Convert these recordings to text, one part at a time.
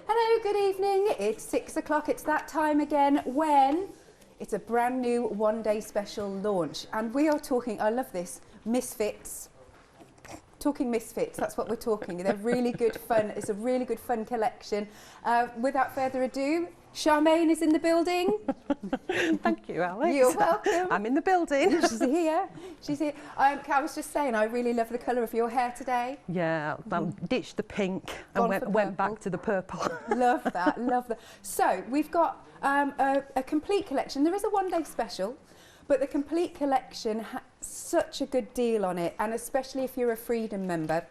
Hello, good evening. It's 6 o'clock. It's that time again when it's a brand new one-day special launch. And we are talking, I love this, Misfits. Talking Misfits, that's what we're talking. They're really good fun. It's a really good fun collection. Without further ado, Charmain is in the building. Thank you, Alex. You're welcome. I'm in the building. She's here. She's here. I was just saying, I really love the colour of your hair today. Yeah, I ditched the pink and went back to the purple. Love that, love that. So we've got a complete collection. There is a one-day special, but the complete collection has such a good deal on it, and especially if you're a Freedom member.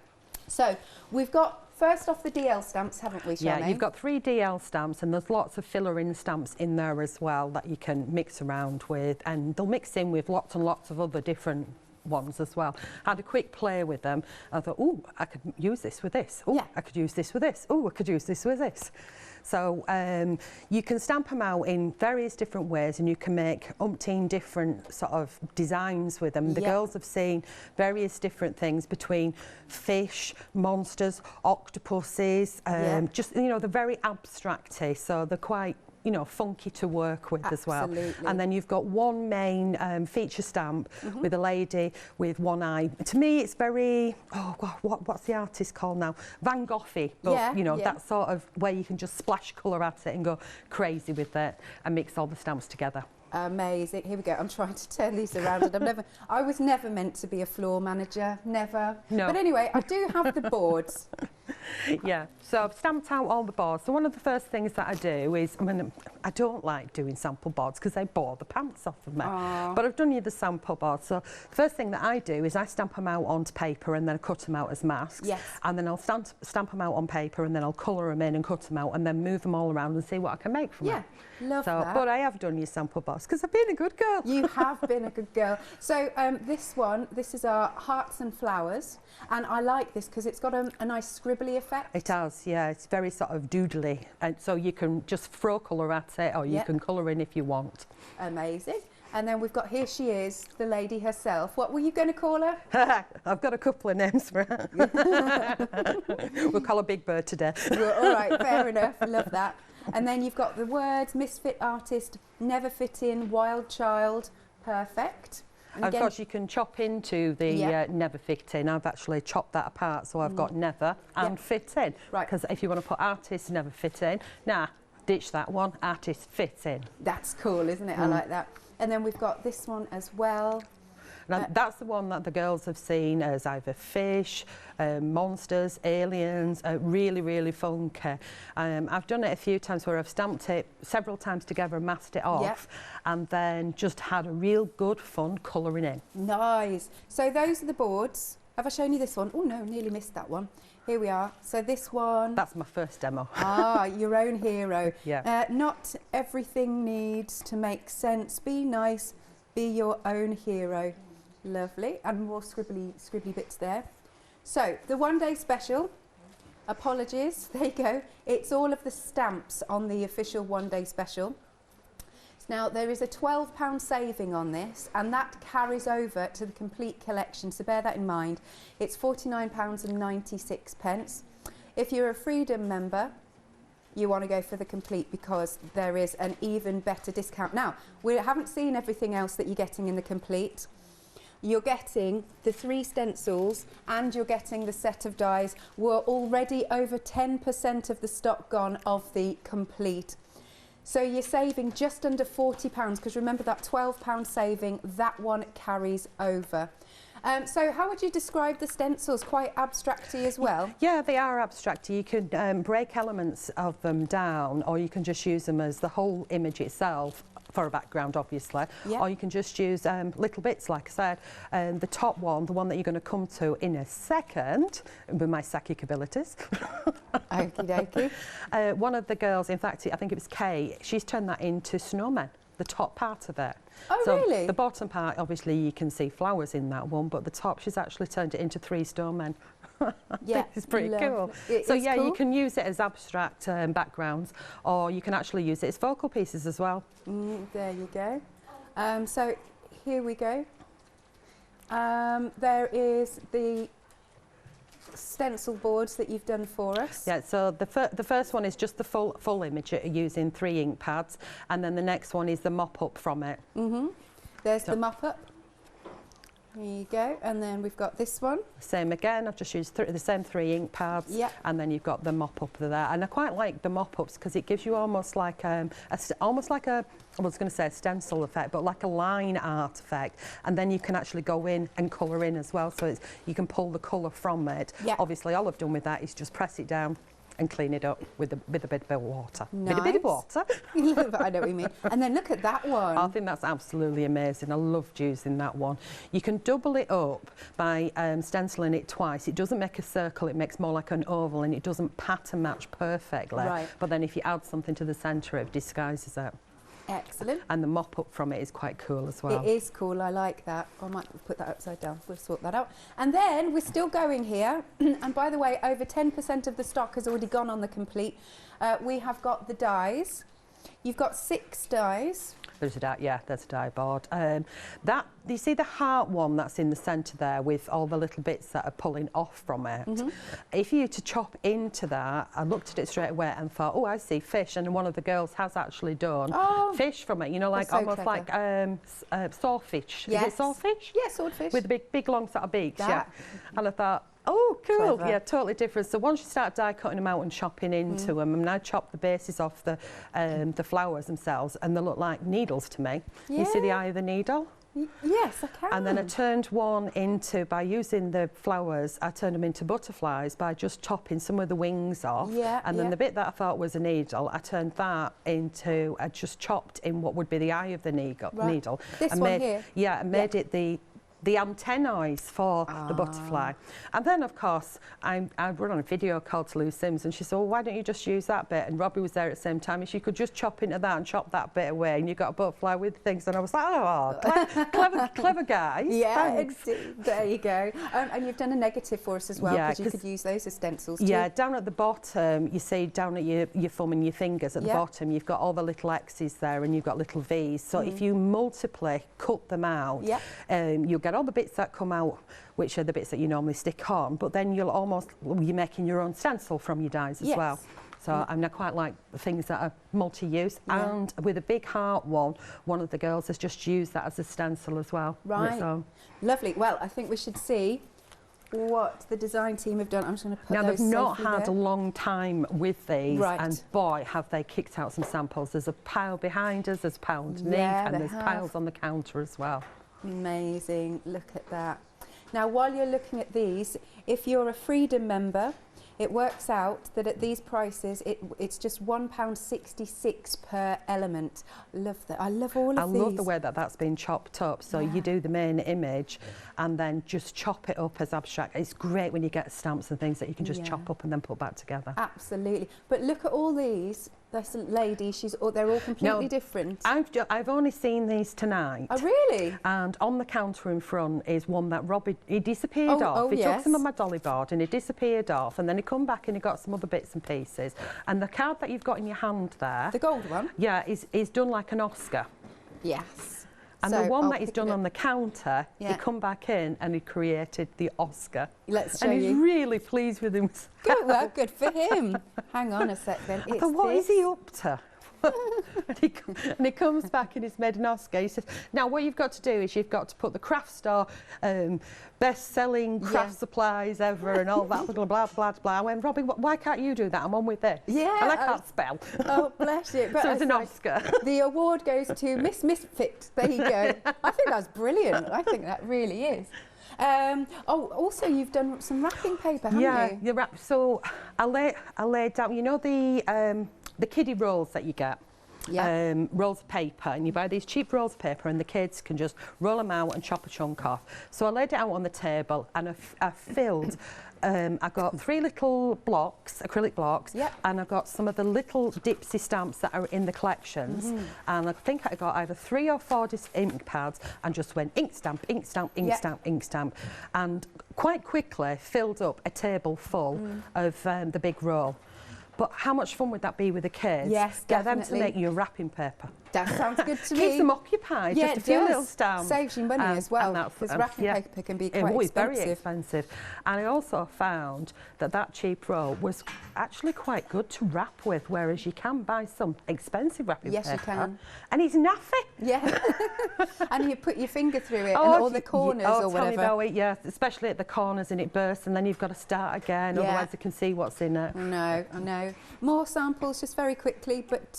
So we've got, first off, the DL stamps, haven't we, Charmaine? Yeah, you've got 3 DL stamps, and there's lots of filler-in stamps in there as well that you can mix around with, and they'll mix in with lots and lots of other different ones as well. I had a quick play with them. I thought, oh, I could use this with this. Oh, yeah. I could use this with this. Oh, I could use this with this. So you can stamp them out in various different ways, and you can make umpteen different sort of designs with them. The girls have seen various different things between fish, monsters, octopuses, just, you know, they're very abstracty, so they're quite, you know, funky to work with as well. And then you've got one main feature stamp with a lady with one eye. To me, it's very, oh God, what's the artist called now? Van Gogh-y, but you know, that sort of where you can just splash colour at it and go crazy with it and mix all the stamps together. Amazing. Here we go. I'm trying to turn these around, and I was never meant to be a floor manager, never. No. But anyway, I do have the boards. Yeah, so I've stamped out all the boards. So one of the first things that I do is, I mean, I don't like doing sample boards because they bore the pants off of me. But I've done you the sample boards. So the first thing that I do is I stamp them out onto paper and then I cut them out as masks. Yes. And then I'll stamp them out on paper and then I'll colour them in and cut them out and then move them all around and see what I can make from it. Yeah, love that. But I have done your sample boards because I've been a good girl. You have been a good girl. So this is our hearts and flowers, and I like this because it's got a nice scribbly effect. It has, yeah. It's very sort of doodly, and so you can just throw colour at it, or you can colour in if you want. Amazing. And then we've got, here she is, the lady herself. What were you going to call her? I've got a couple of names for her. We'll call her Big Bird today. All right, fair enough. Love that. And then you've got the words, misfit artist, never fit in, wild child, perfect. And of course, you can chop into the never fit in. I've actually chopped that apart, so I've got never and fit in. Right. Because if you want to put artist, never fit in, nah, ditch that one, artist fit in. That's cool, isn't it? I like that. And then we've got this one as well. Now, that's the one that the girls have seen as either fish, monsters, aliens, really, really funky. I've done it a few times where I've stamped it several times together and masked it off and then just had a real good fun colouring in. Nice. So those are the boards. Have I shown you this one? Oh no, nearly missed that one. Here we are. So this one... That's my first demo. Your own hero. Yeah. Not everything needs to make sense. Be nice. Be your own hero. Lovely. And more scribbly bits there. So, the one-day special. Apologies. There you go. It's all of the stamps on the official one-day special. Now, there is a £12 saving on this, and that carries over to the complete collection, so bear that in mind. It's £49.96. If you're a Freedom member, you want to go for the complete because there is an even better discount. Now, we haven't seen everything else that you're getting in the complete. You're getting the 3 stencils and you're getting the set of dies. We're already over 10% of the stock gone of the complete. So you're saving just under £40 because remember that £12 saving, that one carries over. So how would you describe the stencils? Quite abstracty as well? Yeah, they are abstracty. You could break elements of them down, or you can just use them as the whole image itself for a background, obviously. Or you can just use little bits, like I said. The top one, the one that you're going to come to in a second, with my psychic abilities. Okie dokie. One of the girls, in fact, I think it was Kay, she's turned that into snowmen, the top part of it. Oh, so really? The bottom part, obviously, you can see flowers in that one, but the top, she's actually turned it into 3 snowmen. Yeah, it's pretty cool. So yeah, cool. You can use it as abstract backgrounds, or you can actually use it as focal pieces as well. There you go. So here we go. There is the stencil boards that you've done for us. Yeah, so the first one is just the full image using 3 ink pads, and then the next one is the mop-up from it. There's the mop-up. There you go, and then we've got this one. Same again, I've just used the same 3 ink pads, and then you've got the mop-up there. And I quite like the mop-ups because it gives you almost like I was going to say a stencil effect, but like a line art effect. And then you can actually go in and colour in as well, so you can pull the colour from it. Obviously, all I've done with that is just press it down and clean it up with a bit of water. Nice. Bit of water. I know what you mean. And then look at that one. I think that's absolutely amazing. I loved using that one. You can double it up by stenciling it twice. It doesn't make a circle, it makes more like an oval, and it doesn't pattern match perfectly. Right. But then if you add something to the centre, it disguises it. Excellent. And the mop-up from it is quite cool as well. It is cool, I like that. I might put that upside down, we'll sort that out. And then we're still going here, and by the way, over 10% of the stock has already gone on the complete. We have got the dies. You've got 6 dies. There's a die, yeah, there's a die board. You see the heart one that's in the centre there with all the little bits that are pulling off from it. If you were to chop into that, I looked at it straight away and thought, oh, I see fish, and one of the girls has actually done fish from it, you know, like so almost clever. like sawfish. Yes. Is it sawfish? Yeah, swordfish. With the big long sort of beaks, That. yeah. And I thought, oh, cool. Clever. Yeah, totally different. So once you start die cutting them out and chopping into them, and I chop the bases off the flowers themselves, and they look like needles to me. Yeah. You see the eye of the needle? Yes, I can. And then I turned one into, by using the flowers, I turned them into butterflies by just chopping some of the wings off. Yeah, and then the bit that I thought was a needle, I turned that into, I just chopped in what would be the eye of the needle. This one here? Yeah, and made it the antennae for the butterfly. And then, of course, I run on a video called to Lou Sims, and she said, well, why don't you just use that bit? And Robbie was there at the same time, and she could just chop into that and chop that bit away, and you got a butterfly with things. And I was like, oh, clever guys. Yeah, Thanks. there you go. And you've done a negative for us as well, because you could use those as stencils too. Yeah, down at the bottom, you see down at your thumb and your fingers at the bottom, you've got all the little X's there, and you've got little V's. So if you multiply, cut them out, you'll get all the bits that come out, which are the bits that you normally stick on, but then you're making your own stencil from your dies as well. So I quite like the things that are multi-use, and with a big heart one of the girls has just used that as a stencil as well. Right. Lovely. Well, I think we should see what the design team have done. I'm just going to put now, those they've not safely had there. a long time with these, Right. and boy, have they kicked out some samples. There's a pile behind us, there's a pile underneath, and there's piles on the counter as well. Amazing. Look at that. Now, while you're looking at these, if you're a Freedom member, it works out that at these prices, it's just £1.66 per element. Love that. I love all of these. I love the way that that's been chopped up. So you do the main image and then just chop it up as abstract. It's great when you get stamps and things that you can just chop up and then put back together. Absolutely. But look at all these. This lady, they're all completely different. I've only seen these tonight. Oh, really? And on the counter in front is one that Robbie, he disappeared off. He took some of my dolly board and he disappeared off, and then he come back and he got some other bits and pieces. And the card that you've got in your hand there, the gold one? Yeah, is done like an Oscar. Yes. And so the one that he's done on the counter, he come back in and he created the Oscar. Let's show you. And he's you. really pleased with himself. Good, well, good for him. Hang on a sec then. I thought, what is he up to? and he comes back and he's made an Oscar. He says, now what you've got to do is you've got to put the craft store best-selling craft supplies ever and all that blah, blah, blah, blah. I went, Robbie, why can't you do that? I'm on with this. Yeah. And I can't spell. Oh, bless you. But so it's an Oscar. The award goes to Miss Misfits. There you go. I think that's brilliant. I think that really is. Also you've done some wrapping paper, haven't you? Yeah, so I laid down, you know the kiddie rolls that you get? Rolls of paper, and you buy these cheap rolls of paper and the kids can just roll them out and chop a chunk off. So I laid it out on the table and I filled, I got 3 little blocks, acrylic blocks, and I got some of the little Dipsy stamps that are in the collections, and I think I got either 3 or 4 ink pads and just went ink stamp, ink stamp, ink stamp, ink stamp, and quite quickly filled up a table full of the big roll. But how much fun would that be with the kids? Yes, Get them definitely. to make you wrapping paper. That sounds good to me. Keeps them occupied, Yeah, just a it few does. little stamps. Saves you money as well, because wrapping yeah. paper can be It quite was expensive. very expensive. And I also found that cheap roll was actually quite good to wrap with, whereas you can buy some expensive wrapping paper. Yes, you can. And it's naffy. Yeah. And you put your finger through it and all the corners or whatever. Tell me about it, yeah, especially at the corners, and it bursts, and then you've got to start again, otherwise you can see what's in it. I know. More samples just very quickly, but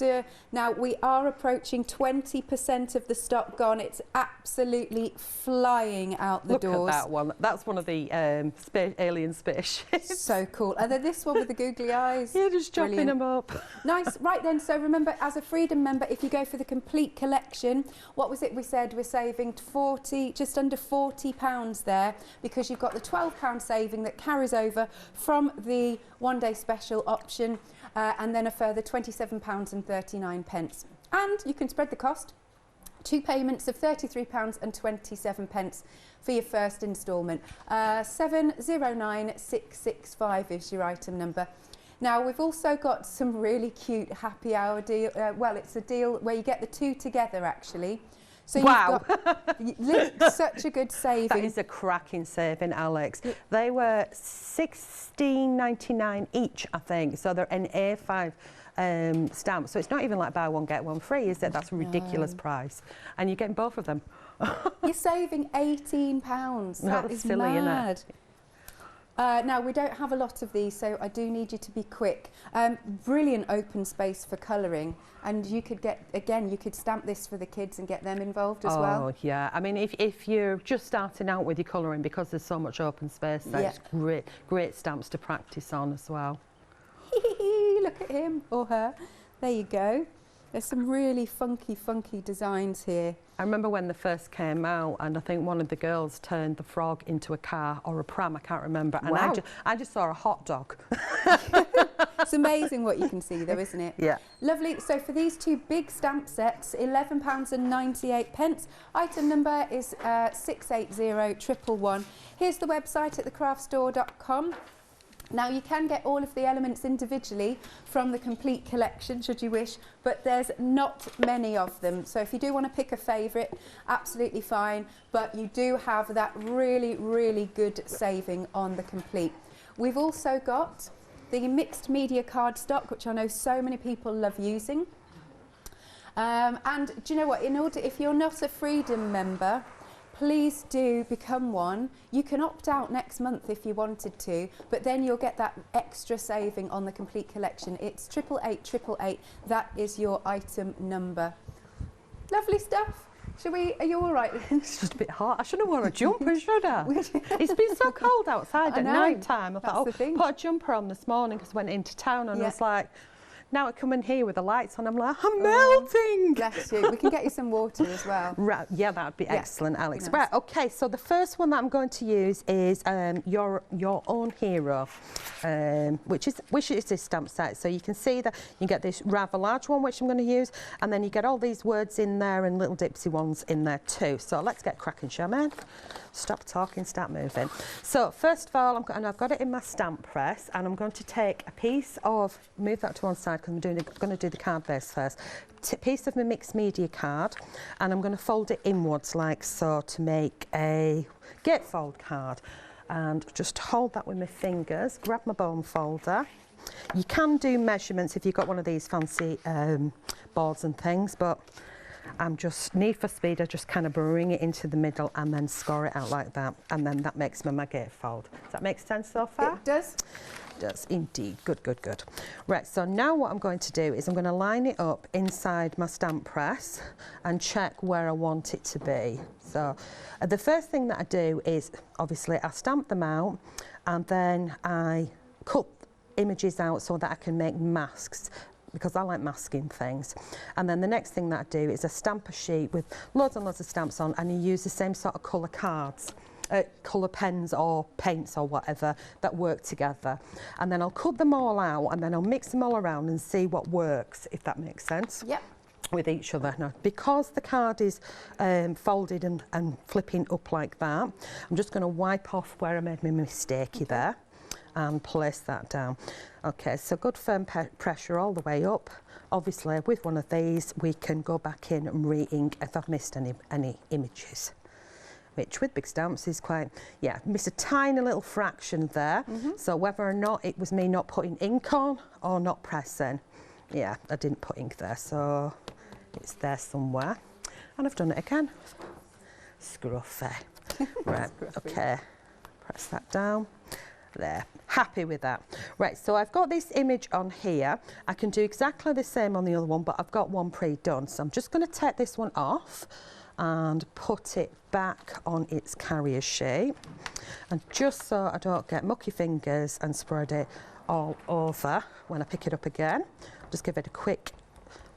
now we are approaching 20% of the stock gone. It's absolutely flying out the doors. Look at that one. That's one of the alien spaceships. So cool. And then this one with the googly eyes. Yeah, just chopping them up. Nice. Right then, so remember, as a Freedom member, if you go for the complete collection, what was it we said? We're saving just under £40 there, because you've got the £12 saving that carries over from the one-day special option, and then a further £27.39. And you can spread the cost. 2 payments of £33.27 for your first instalment. 709665 is your item number. Now, we've also got some really cute happy hour deal. Well, it's a deal where you get the two together, actually. So wow. You've got such a good saving. That is a cracking saving, Alex. They were $16.99 each, I think. So they're an A5 stamp. So it's not even like buy one, get one free, is it? That's a ridiculous price. And you're getting both of them. You're saving £18. That is silly, mad. Isn't it? Now, we don't have a lot of these, so I do need you to be quick. Brilliant open space for colouring, and you could get, again, you could stamp this for the kids and get them involved as well. Oh, yeah. I mean, if you're just starting out with your colouring, because there's so much open space, that's great stamps to practice on as well. Look at him or her. There you go. There's some really funky designs here. I remember when they first came out, and I think one of the girls turned the frog into a car or a pram, I can't remember. And wow. I just saw a hot dog. It's amazing what you can see though, isn't it? Yeah. Lovely. So for these two big stamp sets, £11.98. Item number is 680111. Here's the website at thecraftstore.com. Now, you can get all of the elements individually from the complete collection, should you wish, but there's not many of them. So if you do want to pick a favourite, absolutely fine, but you do have that really good saving on the complete. We've also got the mixed media cardstock, which I know so many people love using. And do you know what? If you're not a Freedom member, please do become one. You can opt out next month if you wanted to, but then you'll get that extra saving on the complete collection. It's 88888. That is your item number. Lovely stuff. Are you all right? It's just a bit hot. I shouldn't have worn a jumper, should I? It's been so cold outside at night time. I thought, put a jumper on this morning because I went into town, and I was like, now I come in here with the lights on, I'm like, I'm melting. Bless you. We can get you some water as well. Right, yeah, that would be excellent, Alex. Nice. Right, okay, so the first one that I'm going to use is your own hero, which is this stamp set. So you can see that you get this rather large one, which I'm going to use, and then you get all these words in there and little dipsy ones in there too. So let's get cracking, Charmain. Stop talking, start moving. So first of all, I've got it in my stamp press, and I'm going to take a piece of, move that to one side because I'm going to do the card base first. Piece of my mixed media card, and I'm going to fold it inwards like so to make a gatefold card. And just hold that with my fingers, grab my bone folder. You can do measurements if you've got one of these fancy boards and things, but I'm just, need for speed, I just kind of bring it into the middle and then score it out like that, and then that makes my gatefold. Does that make sense so far? It does. It does indeed. Good. Right, so now what I'm going to do is I'm going to line it up inside my stamp press and check where I want it to be. So the first thing that I do is, obviously, I stamp them out, and then I cut images out so that I can make masks, because I like masking things. And then the next thing that I do is I stamp a sheet with loads and loads of stamps on, and you use the same sort of colour cards, colour pens or paints or whatever that work together. And then I'll cut them all out, and then I'll mix them all around and see what works, if that makes sense. Yep. With each other. Now, because the card is folded and flipping up like that, I'm just going to wipe off where I made my mistake there. and place that down. Okay, so good firm pressure all the way up. Obviously, with one of these, we can go back in and re-ink if I've missed any images, which with big stamps is quite, yeah, missed a tiny little fraction there. So whether or not it was me not putting ink on or not pressing, yeah, I didn't put ink there, so it's there somewhere. And I've done it again. Scruffy. Right, okay, press that down. There, happy with that. Right, so I've got this image on here. I can do exactly the same on the other one, but I've got one pre-done. So I'm just going to take this one off and put it back on its carrier shape. And just so I don't get mucky fingers and spread it all over when I pick it up again, just give it a quick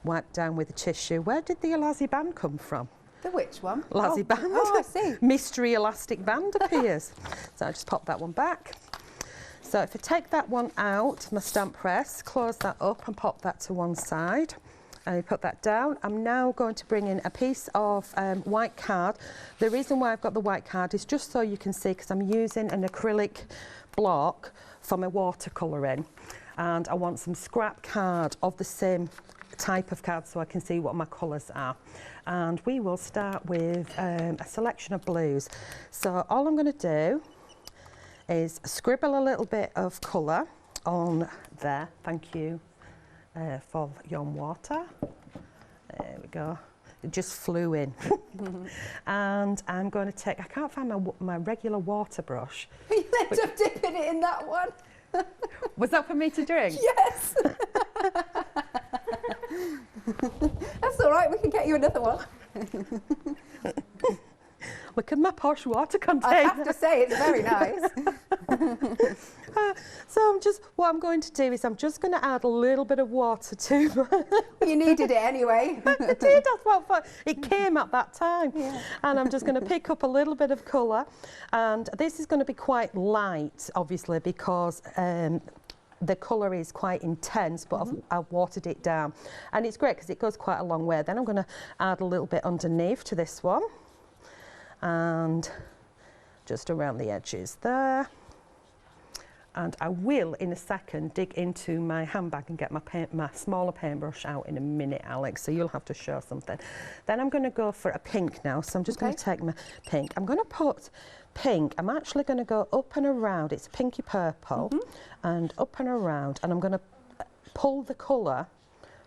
wipe down with a tissue. Where did the elastic band come from? The which one? Elastic band. Oh, I see. Mystery elastic band appears. So I just pop that one back. So if I take that one out, my stamp press, close that up and pop that to one side. And you put that down. I'm now going to bring in a piece of white card. The reason why I've got the white card is just so you can see, because I'm using an acrylic block for my watercolouring. And I want some scrap card of the same type of card so I can see what my colours are. And we will start with a selection of blues. So all I'm going to do is scribble a little bit of colour on there. Thank you for your water. There we go. It just flew in. And I'm going to take, I can't find my regular water brush. You ended up dipping it in that one. Was that for me to drink? Yes. That's all right, we can get you another one. Look at my posh water container. I have to say, it's very nice. So what I'm going to do is I'm just going to add a little bit of water to my... You needed it anyway. I did, I thought it came at that time. Yeah. And I'm just going to pick up a little bit of colour. And this is going to be quite light, obviously, because the colour is quite intense, but I've watered it down. And it's great because it goes quite a long way. Then I'm going to add a little bit underneath to this one. And just around the edges there. And I will, in a second, dig into my handbag and get my smaller paintbrush out in a minute, Alex, so you'll have to show something. Then I'm going to go for a pink now, so I'm just going to take my pink. I'm going to put pink, I'm actually going to go up and around, it's pinky purple, and up and around, and I'm going to pull the colour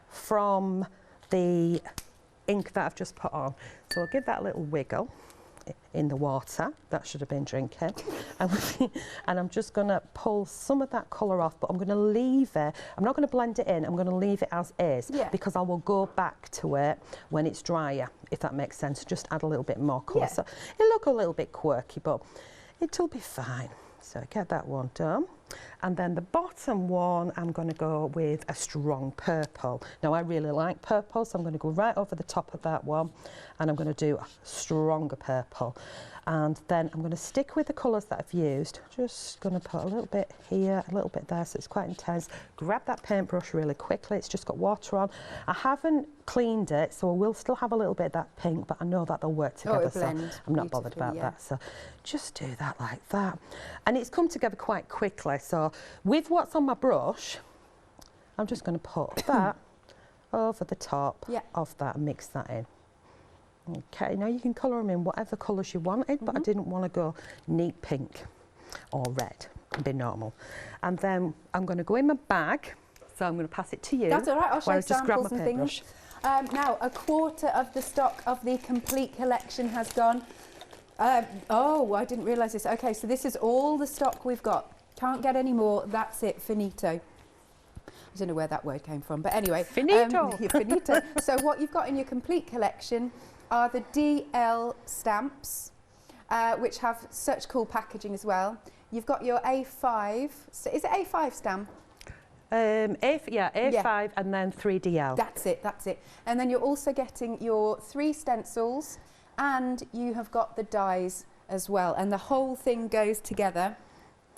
from the ink that I've just put on. So I'll give that a little wiggle in the water. That should have been drinking. And I'm just going to pull some of that colour off, but I'm going to leave it. I'm not going to blend it in. I'm going to leave it as is, because I will go back to it when it's drier, if that makes sense. Just add a little bit more colour. So it'll look a little bit quirky, but it'll be fine. So get that one done. And then the bottom one, I'm going to go with a strong purple. Now, I really like purple, so I'm going to go right over the top of that one, and I'm going to do a stronger purple. And then I'm going to stick with the colours that I've used. Just going to put a little bit here, a little bit there, so it's quite intense. Grab that paintbrush really quickly. It's just got water on. I haven't cleaned it, so I will still have a little bit of that pink, but I know that they'll work together, so I'm not bothered about that. So just do that like that. And it's come together quite quickly. So with what's on my brush, I'm just going to put that over the top of that and mix that in. Okay, now you can colour them in whatever colours you wanted, but I didn't want to go neat pink or red, be normal. And then I'm going to go in my bag, so I'm going to pass it to you. That's all right, I'll show you just grab my samples and paintbrush. things. Now, a quarter of the stock of the complete collection has gone. Oh, I didn't realise this. Okay, so this is all the stock we've got. Can't get any more, that's it, finito. I don't know where that word came from, but anyway. Finito. Finito. So what you've got in your complete collection are the DL stamps, which have such cool packaging as well. You've got your A5, so is it A5 stamp? A5 and then 3DL. That's it, that's it. And then you're also getting your 3 stencils, and you have got the dies as well. And the whole thing goes together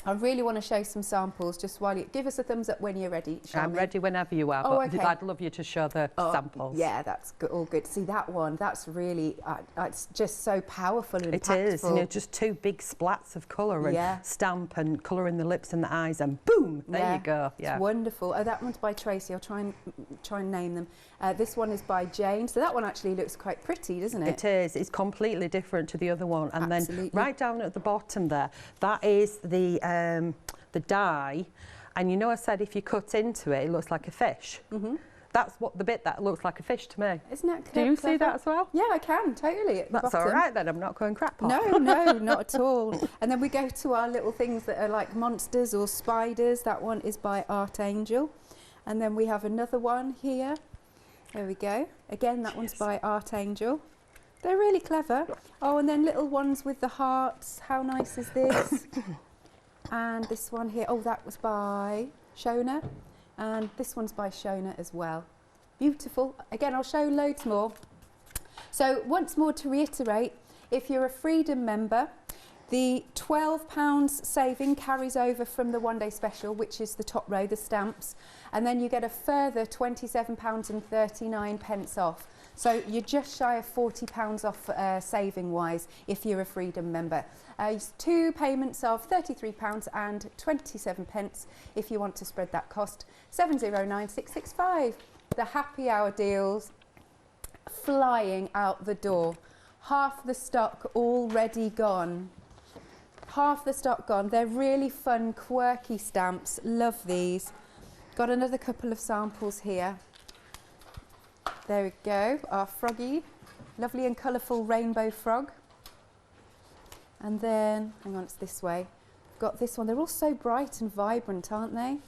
I really want to show some samples just while you give us a thumbs up when you're ready, Charmain. I'm ready whenever you are, but I'd love you to show the samples. Yeah, that's good, all good. See that one, that's really, it's just so powerful and impactful. It is, you know, just two big splats of colour and stamp and colour in the lips and the eyes and boom, there you go. Yeah. It's wonderful. Oh, that one's by Tracy. I'll try and name them. This one is by Jane. So that one actually looks quite pretty, doesn't it? It is. It's completely different to the other one. And then right down at the bottom there, that is the die. And you know, I said if you cut into it, it looks like a fish. Mm-hmm. That's what the bit that looks like a fish to me. Isn't that Do you see that as well? Yeah, I can, totally. That's all right then, I'm not going crackpot. No, no, not at all. And then we go to our little things that are like monsters or spiders. That one is by Art Angel. And then we have another one here. There we go. Again, that one's by Art Angel. They're really clever. Oh, and then little ones with the hearts. How nice is this? And this one here, oh, that was by Shona. And this one's by Shona as well. Beautiful. Again, I'll show loads more. So once more to reiterate, if you're a Freedom member, the £12 saving carries over from the one-day special, which is the top row, the stamps, and then you get a further £27.39 off. So you're just shy of £40 off saving-wise if you're a Freedom member. Two payments of £33.27 if you want to spread that cost. 709665. The happy hour deals flying out the door. Half the stock already gone. Half the stock gone. They're really fun, quirky stamps. Love these. Got another couple of samples here. There we go, our froggy. Lovely and colourful rainbow frog. And then, hang on, it's this way. Got this one. They're all so bright and vibrant, aren't they?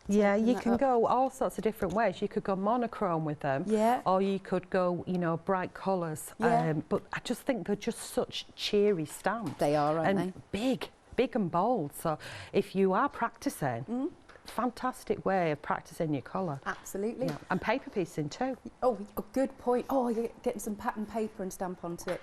Yeah, you can go all sorts of different ways. You could go monochrome with them, or you could go, you know, bright colours. But I just think they're just such cheery stamps. They are, aren't they? Big and bold. So if you are practising, fantastic way of practising your colour. Absolutely. Yeah. And paper piecing too. Oh, good point. Oh, you're getting some pattern paper and stamp onto it.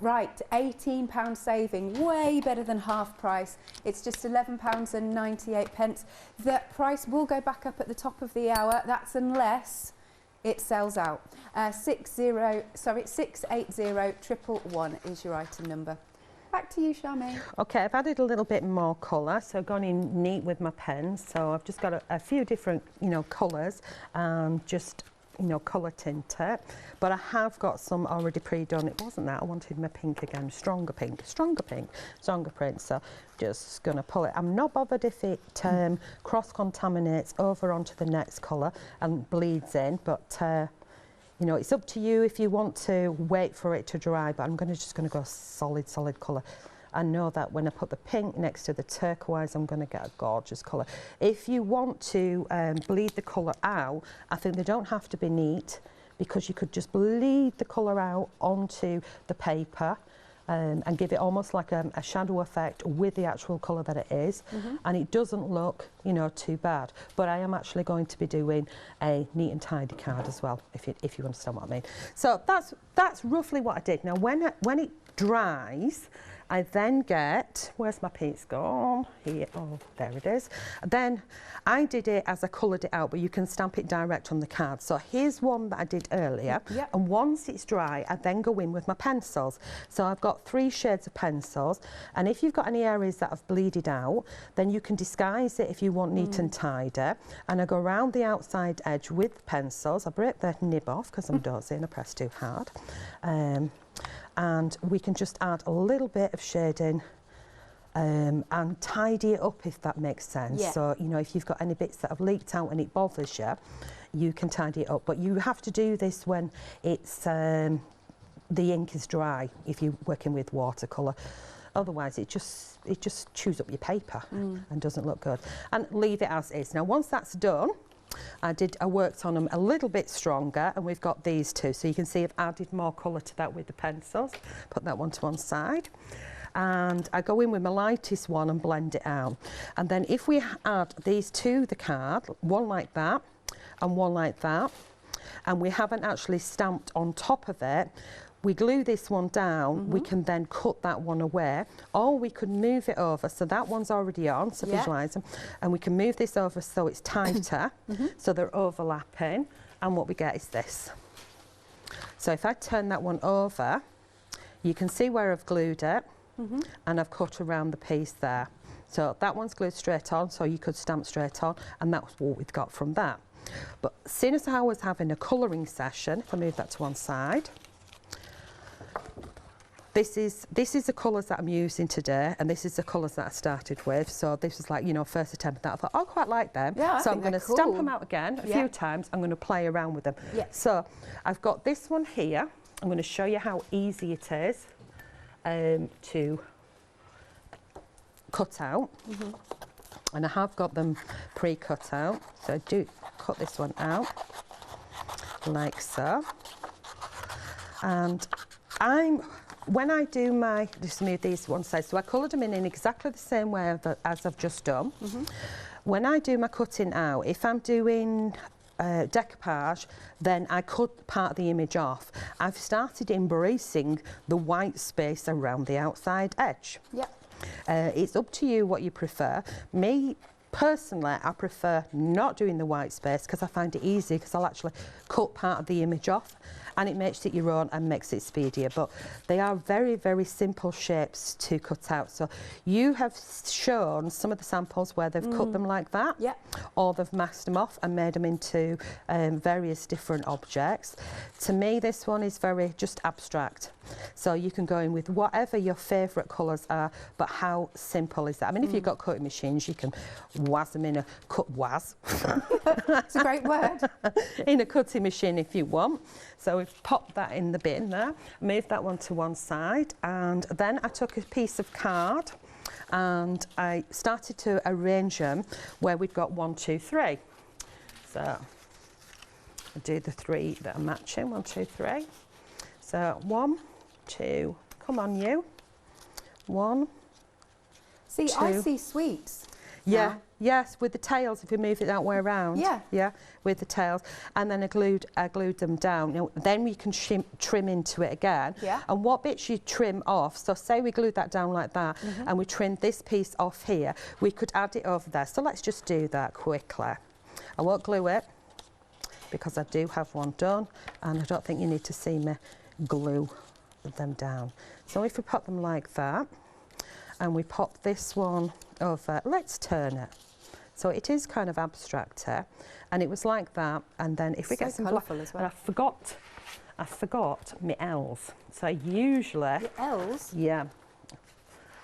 Right, £18 saving, way better than half price. It's just £11.98. That price will go back up at the top of the hour. That's unless it sells out. 680-111 is your item number. Back to you, Charmain. Okay, I've added a little bit more colour, so I've gone in neat with my pens. So I've just got a few different, you know, colours and just, you know, colour tint it. But I have got some already pre-done. It wasn't that, I wanted my pink again, stronger print. So just going to pull it. I'm not bothered if it cross-contaminates over onto the next colour and bleeds in, but you know, it's up to you if you want to wait for it to dry, but I'm just going to go solid colour. I know that when I put the pink next to the turquoise, I'm going to get a gorgeous colour. If you want to bleed the colour out, I think they don't have to be neat, because you could just bleed the colour out onto the paper and give it almost like a shadow effect with the actual colour that it is, and it doesn't look, you know, too bad. But I am actually going to be doing a neat and tidy card as well, if you understand what I mean. So that's roughly what I did. Now when it dries, I then get, where's my piece gone? Here, oh, there it is. Then I did it as I coloured it out, but you can stamp it direct on the card. So here's one that I did earlier, and once it's dry, I then go in with my pencils. So I've got 3 shades of pencils, and if you've got any areas that have bleeded out, then you can disguise it if you want neat and tidy. And I go around the outside edge with pencils. I break the nib off because I'm dozy and I press too hard. And we can just add a little bit of shading and tidy it up, if that makes sense. Yeah. So, you know, if you've got any bits that have leaked out and it bothers you, you can tidy it up. But you have to do this when it's the ink is dry, if you're working with watercolour. Otherwise, it just chews up your paper and doesn't look good. And leave it as is. Now, once that's done, I worked on them a little bit stronger, and we've got these two. So you can see I've added more colour to that with the pencils. Put that one to one side. And I go in with my lightest one and blend it out. And then if we add these to the card, one like that and one like that, and we haven't actually stamped on top of it, we glue this one down, we can then cut that one away, or we could move it over. So that one's already on, so visualise them. And we can move this over so it's tighter, so they're overlapping. And what we get is this. So if I turn that one over, you can see where I've glued it, and I've cut around the piece there. So that one's glued straight on, so you could stamp straight on, and that's what we've got from that. But as soon as I was having a colouring session, if I move that to one side, this is the colours that I'm using today, and this is the colours that I started with. So this was like, you know, first attempt at that. I thought, oh, I quite like them. Yeah, so I'm going to stamp them out again a few times. I'm going to play around with them. Yeah. So I've got this one here. I'm going to show you how easy it is to cut out. And I have got them pre-cut out. So I do cut this one out like so. And when I do my, just move these one side, so I coloured them in exactly the same way as I've just done. When I do my cutting out, if I'm doing decoupage, then I cut part of the image off. I've started embracing the white space around the outside edge. It's up to you what you prefer. Me, personally, I prefer not doing the white space because I find it easy, because I'll actually cut part of the image off, and it makes it your own and makes it speedier. But they are very, very simple shapes to cut out. So you have shown some of the samples where they've cut them like that, or they've masked them off and made them into various different objects. To me, this one is very just abstract. So you can go in with whatever your favourite colours are, but how simple is that? I mean, if you've got cutting machines, you can waz them in a It's a great word. in a cutting machine if you want. So we've popped that in the bin there, moved that one to one side, and then I took a piece of card and I started to arrange them where we've got 1, 2, 3. So I do the 3 that are matching, 1, 2, 3. So 1, 2, come on you. 1, See, 2. I see sweets. Yeah, now. yes, with the tails, if you move it that way around. Yeah, with the tails. And then I glued them down. You know, then we can trim into it again. And what bits you trim off, so say we glued that down like that, and we trimmed this piece off here, we could add it over there. So let's just do that quickly. I won't glue it, because I do have one done, and I don't think you need to see me glue them down. So if we pop them like that, and we pop this one over, let's turn it. So it is kind of abstract here, and it was like that. And then if we get some colourful as well. And I forgot my L's. So I usually Your L's? Yeah,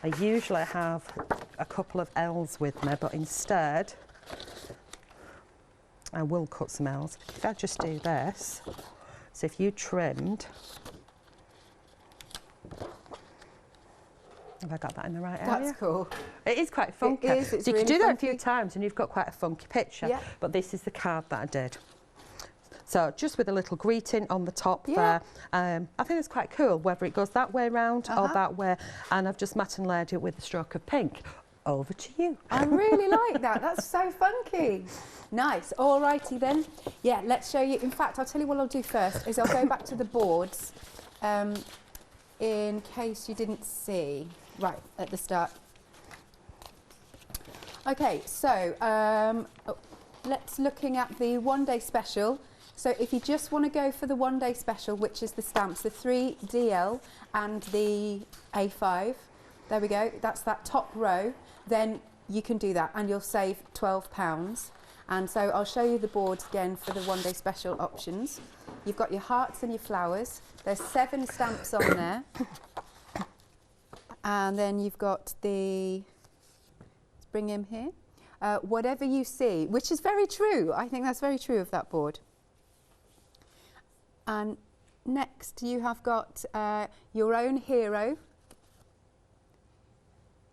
I usually have a couple of L's with me, but instead I will cut some L's. If I just do this, so if you trimmed, have I got that in the right area? That's cool. It is quite funky. It is, so it's you really can do that funky. a few times and you've got quite a funky picture. But this is the card that I did. So just with a little greeting on the top there. I think it's quite cool, whether it goes that way round or that way. And I've just matte and layered it with a stroke of pink. Over to you. I really like that. That's so funky. Nice. All righty then. Yeah, let's show you. In fact, I'll tell you what I'll do first is I'll go back to the boards in case you didn't see right at the start. Okay, so let's looking at the one-day special. So if you just want to go for the one-day special, which is the stamps, the 3DL and the A5, there we go, that's that top row, then you can do that and you'll save £12. And so I'll show you the boards again for the one-day special options. You've got your hearts and your flowers. There's 7 stamps on there. And then you've got the, let's bring him here, whatever you see, which is very true. I think that's very true of that board. And next you have got your own hero.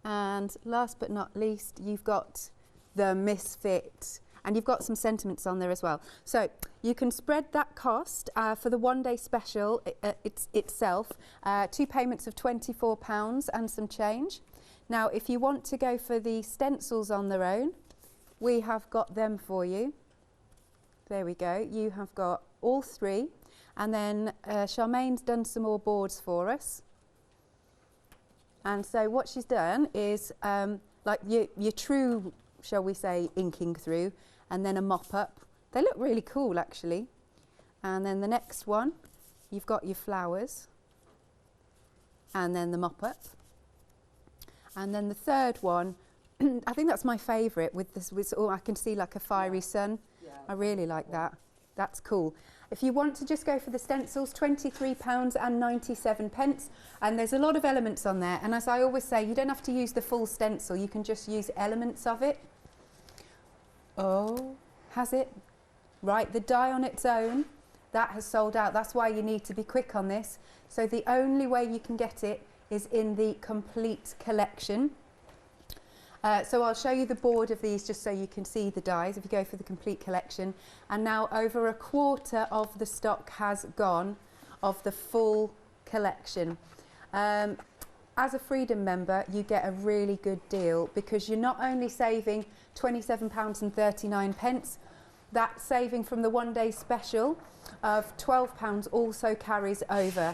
And last but not least, you've got the Misfit. And you've got some sentiments on there as well. So you can spread that cost for the one-day special itself, 2 payments of £24 and some change. Now, if you want to go for the stencils on their own, we have got them for you. There we go. You have got all 3. And then Charmain's done some more boards for us. And so what she's done is like your true, shall we say, inking through, and then a mop up. They look really cool actually. And then the next one, you've got your flowers, and then the mop up. And then the third one, I think that's my favourite with this, I can see like a fiery sun. Yeah. I really like that. That's cool. If you want to just go for the stencils, £23.97, and there's a lot of elements on there. And as I always say, you don't have to use the full stencil, you can just use elements of it. Oh, has it? Right, the die on its own, that has sold out. That's why you need to be quick on this. So the only way you can get it is in the complete collection. So I'll show you the board of these just so you can see the dies if you go for the complete collection. And now over a quarter of the stock has gone of the full collection. As a Freedom member, you get a really good deal because you're not only saving £27.39, that saving from the one-day special of £12 also carries over.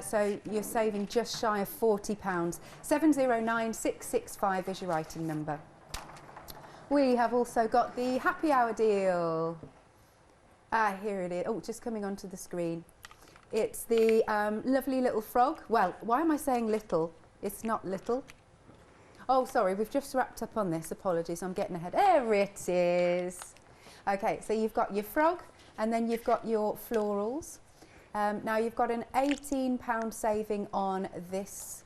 So you're saving just shy of £40. 709665 is your item number. We have also got the happy hour deal. Here it is. Oh, just coming onto the screen. It's the lovely little frog. Well, why am I saying little? It's not little. Oh, sorry, we've just wrapped up on this. Apologies, I'm getting ahead. There it is. Okay, so you've got your frog, and then you've got your florals. Now you've got an £18 saving on this,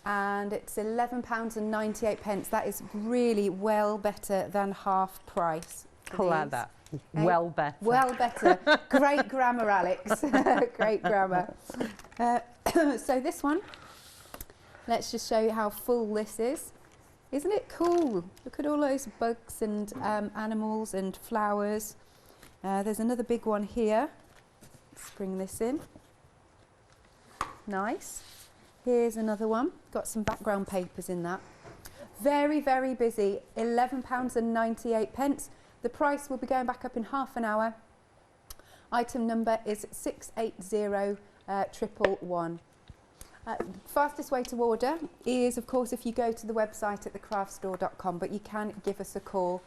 and it's £11.98. That is really well better than half price. I like that. Well better. Well better. Great grammar, Alex. Great grammar. So this one, let's just show you how full this is. Isn't it cool? Look at all those bugs and animals and flowers. There's another big one here. Let's bring this in. Nice. Here's another one. Got some background papers in that. Very, very busy. £11.98. The price will be going back up in half an hour. Item number is 680111. Fastest way to order is, of course, if you go to the website at thecraftstore.com, but you can give us a call.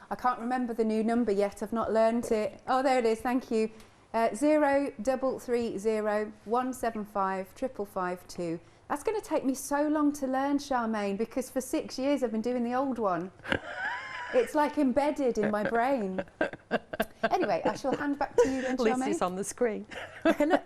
I can't remember the new number yet, I've not learned it. Oh, there it is, thank you. 0330 175 552. That's going to take me so long to learn, Charmaine, because for 6 years I've been doing the old one. It's like embedded in my brain. Anyway, I shall hand back to you then, Charmaine. At least it's on the screen.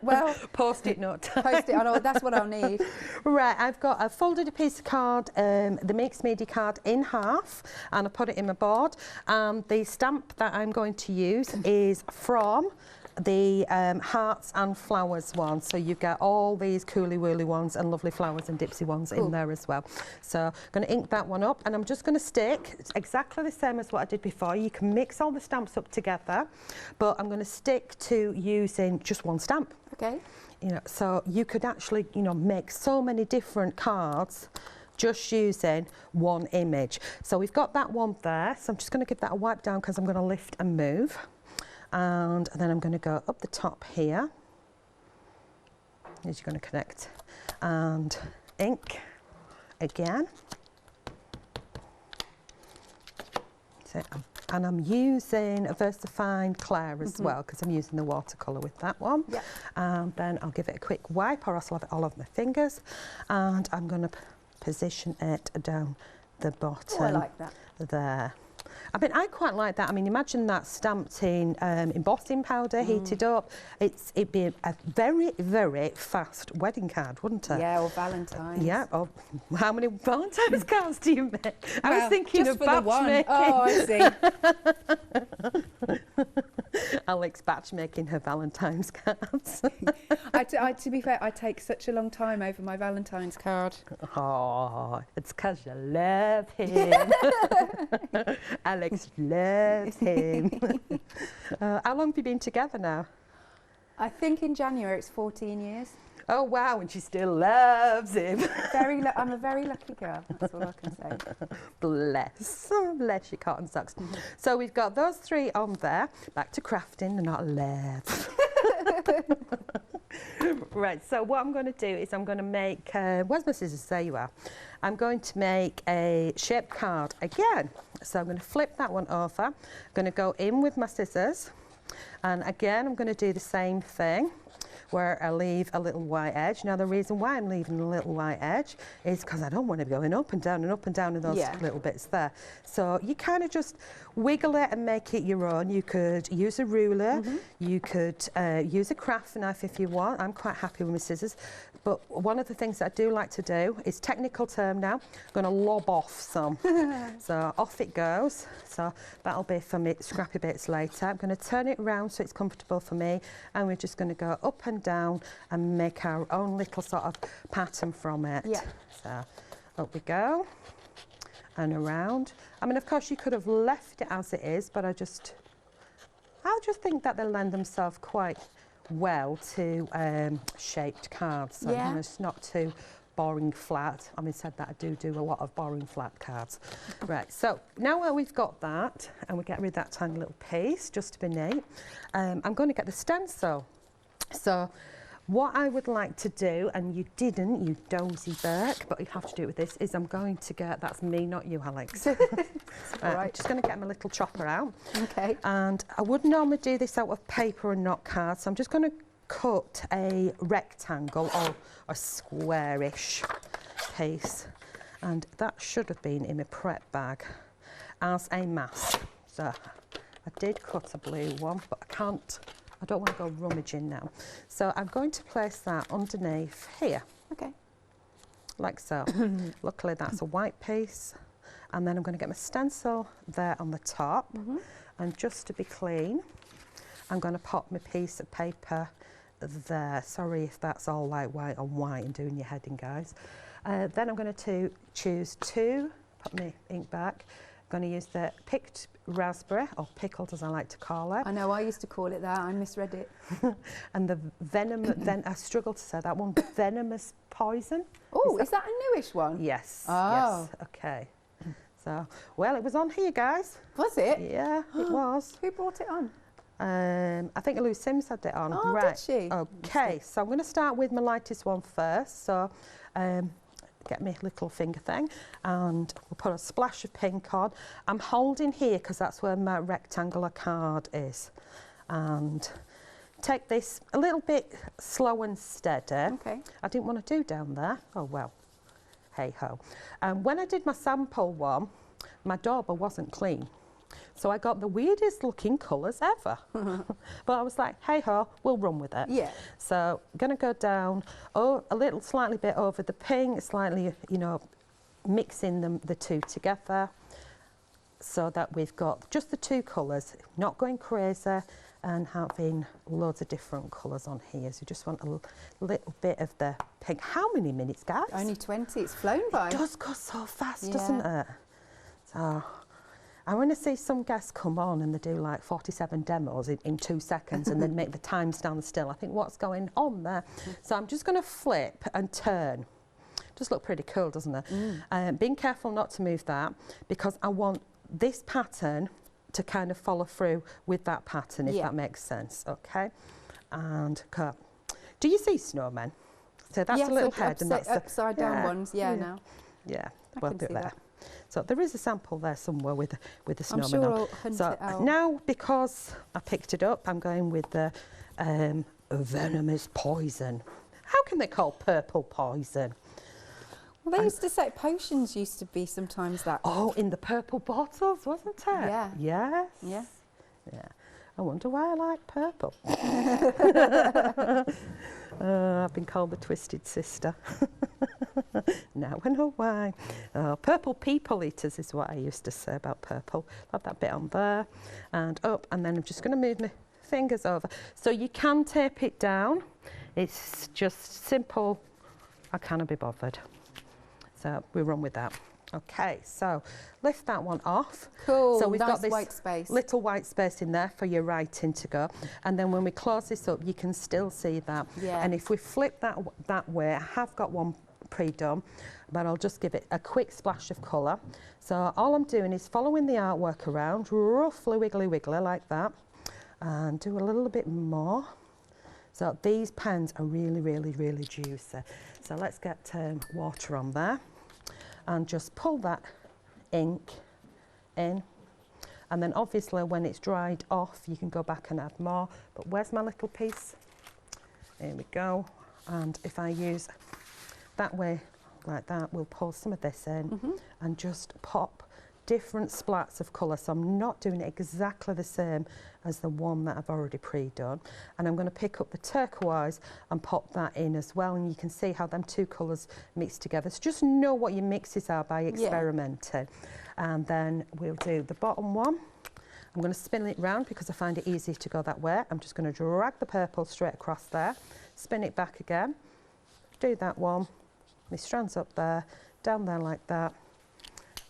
Well, Post-it note. Post-it, I know, that's what I'll need. Right, I've got a folded a piece of card, the Mixed Media card in half, and I put it in my board. The stamp that I'm going to use is from the hearts and flowers one, so you get all these cooly woolly ones and lovely flowers and dipsy ones in there as well. So I'm going to ink that one up, and I'm just going to stick, it's exactly the same as what I did before. You can mix all the stamps up together, but I'm going to stick to using just one stamp. Okay. You know, so you could actually, you know, make so many different cards just using one image. So we've got that one there, so I'm just going to give that a wipe down because I'm going to lift and move. And then I'm going to go up the top here, as you're going to connect, and ink again. So, and I'm using a VersaFine Claire as well, because I'm using the watercolour with that one. Yep. And then I'll give it a quick wipe, or else I'll have it all over my fingers. And I'm going to position it down the bottom. Oh, I like that. There. I mean, I quite like that. I mean, imagine that stamped in embossing powder, heated up. It'd be a very, very fast wedding card, wouldn't it? Yeah, or Valentine's. Yeah. Oh, how many Valentine's cards do you make? I was thinking just of batch making. Oh, I see. Alex batch making her Valentine's cards. To be fair, I take such a long time over my Valentine's card. Oh, it's because you love him. Alex loves him. How long have you been together now? I think in January it's 14 years. Oh wow, and she still loves him. I'm a very lucky girl, that's all I can say. Bless. Bless your cotton socks. So we've got those three on there. Back to crafting and not love. Right, so what I'm going to do is I'm going to make, where's my scissors? There you are. I'm going to make a shaped card again. So I'm going to flip that one over. I'm going to go in with my scissors. And again, I'm going to do the same thing where I leave a little white edge. Now, the reason why I'm leaving a little white edge is because I don't want to be going up and down in those little bits there. So you kind of just wiggle it and make it your own. You could use a ruler, you could use a craft knife if you want. I'm quite happy with my scissors. But one of the things that I do like to do is, technical term now, I'm going to lob off some. So off it goes. So that'll be for me scrappy bits later. I'm going to turn it around so it's comfortable for me, and we're just going to go up and down and make our own little sort of pattern from it. Yeah. So up we go and around. I mean, of course, you could have left it as it is, but I just think that they lend themselves quite well to shaped cards. So you know, it's not too boring flat. I mean, said that, I do a lot of boring flat cards. Right, so now that we've got that, and we get rid of that tiny little piece just to be neat, I'm going to get the stencil. So what I would like to do, and you didn't, you dozy Burke, but you have to do it with this, is I'm going to get, that's me, not you, Alex. I'm just going to get my little chopper out. Okay. And I would normally do this out of paper and not cards, so I'm just going to cut a rectangle or a squarish piece, and that should have been in my prep bag as a mask. So I did cut a blue one, but I don't want to go rummaging now. So I'm going to place that underneath here. Okay. Like so. Luckily that's a white piece. And then I'm going to get my stencil there on the top. And just to be clean, I'm going to pop my piece of paper there. Sorry if that's all like white on white and doing your heading, guys. Then I'm going to choose two, put my ink back. I'm going to use the picked raspberry, or pickled as I like to call it. I know, I used to call it that, I misread it. And the venom, then I struggle to say that one, venomous poison. Oh, is that a newish one? Yes, oh. Yes, okay. So, well, it was on here, guys. Was it? Yeah, it was. Who brought it on? I think Lou Sims had it on. Oh, right. did she? Okay, so I'm going to start with my lightest one first. So, get my little finger thing, and we'll put a splash of pink on. I'm holding here because that's where my rectangular card is. And take this a little bit slow and steady. Okay. I didn't want to do down there. Oh, well, hey ho. When I did my sample one, my dauber wasn't clean. So I got the weirdest looking colours ever. But I was like, hey ho, we'll run with it. Yeah. So I'm going to go down a little slightly bit over the pink, slightly, you know, mixing the two together so that we've got just the two colours, not going crazy and having loads of different colours on here. So you just want a little bit of the pink. How many minutes, guys? Only 20, it's flown by. It does go so fast, doesn't it? So I want to see some guests come on and they do like 47 demos in 2 seconds and then make the time stand still. I think what's going on there? So I'm just going to flip and turn. Just look pretty cool, doesn't it? Being careful not to move that because I want this pattern to kind of follow through with that pattern, if that makes sense, okay? And cut. Do you see snowmen? So that's a little head and that's upside down ones, now. Yeah, we'll do it there. So there is a sample there somewhere with the snowman I'm sure on. I'll hunt So it out. now, because I picked it up, I'm going with the venomous poison. How can they call purple poison? Well, they used to say potions used to be sometimes that. Oh, in the purple bottles, wasn't it? Yeah. Yes. Yeah. Yeah. I wonder why I like purple. I've been called the Twisted Sister. Now I know why. Purple people eaters is what I used to say about purple. Have that bit on there and up, and then I'm just going to move my fingers over. So you can tape it down. It's just simple. I cannot be bothered. So we run with that. Okay, so lift that one off. Cool, so we've nice got this white space. Little white space in there for your writing to go. And then when we close this up, you can still see that. Yeah. And if we flip that way, I have got one pre-done, but I'll just give it a quick splash of colour. So all I'm doing is following the artwork around, roughly wiggly wiggly like that, and do a little bit more. So these pens are really, really, really juicy. So let's get water on there and just pull that ink in. And then obviously when it's dried off, you can go back and add more. But where's my little piece? There we go. And if I use that way, like that, we'll pour some of this in and just pop different splats of colour. So I'm not doing it exactly the same as the one that I've already pre-done. And I'm going to pick up the turquoise and pop that in as well. And you can see how them two colours mix together. So just know what your mixes are by experimenting. And then we'll do the bottom one. I'm going to spin it round because I find it easy to go that way. I'm just going to drag the purple straight across there, spin it back again, do that one, my strands up there, down there like that.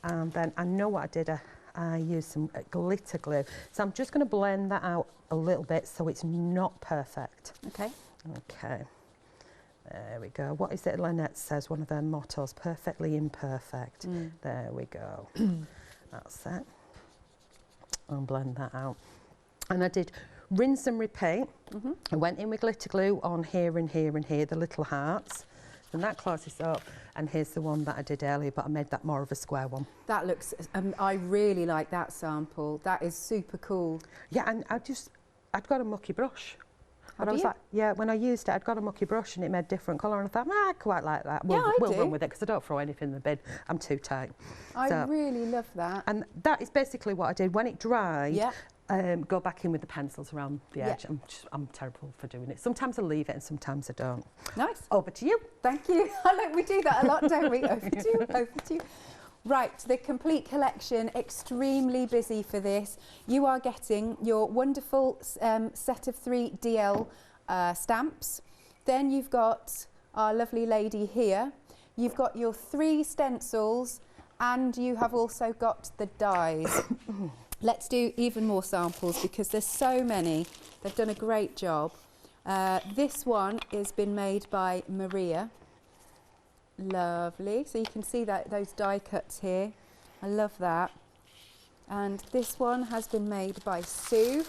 And then I know what I did, I used some glitter glue. So I'm just going to blend that out a little bit so it's not perfect. Okay. Okay. There we go. What is it Lynette says, one of their mottos, perfectly imperfect. There we go. That's it. I'll blend that out. And I did rinse and repeat. I went in with glitter glue on here and here and here, the little hearts. And that closes up. And here's the one that I did earlier, but I made that more of a square one. That looks, I really like that sample. That is super cool. Yeah, and I'd got a mucky brush. And I was you? like, yeah, when I used it, I'd got a mucky brush and it made different colour. And I thought, I quite like that. We'll run with it because I don't throw anything in the bin. I'm too tight. I really love that. And that is basically what I did. When it dried, go back in with the pencils around the edge. I'm terrible for doing it. Sometimes I leave it and sometimes I don't. Nice. Over to you. Thank you. Look, we do that a lot, don't we? Over to you, over to you. Right, the complete collection, extremely busy for this. You are getting your wonderful set of 3 DL stamps. Then you've got our lovely lady here. You've got your 3 stencils and you have also got the dies. Let's do even more samples because there's so many. They've done a great job. This one has been made by Maria. Lovely. So you can see that those die cuts here. I love that. And this one has been made by Sue.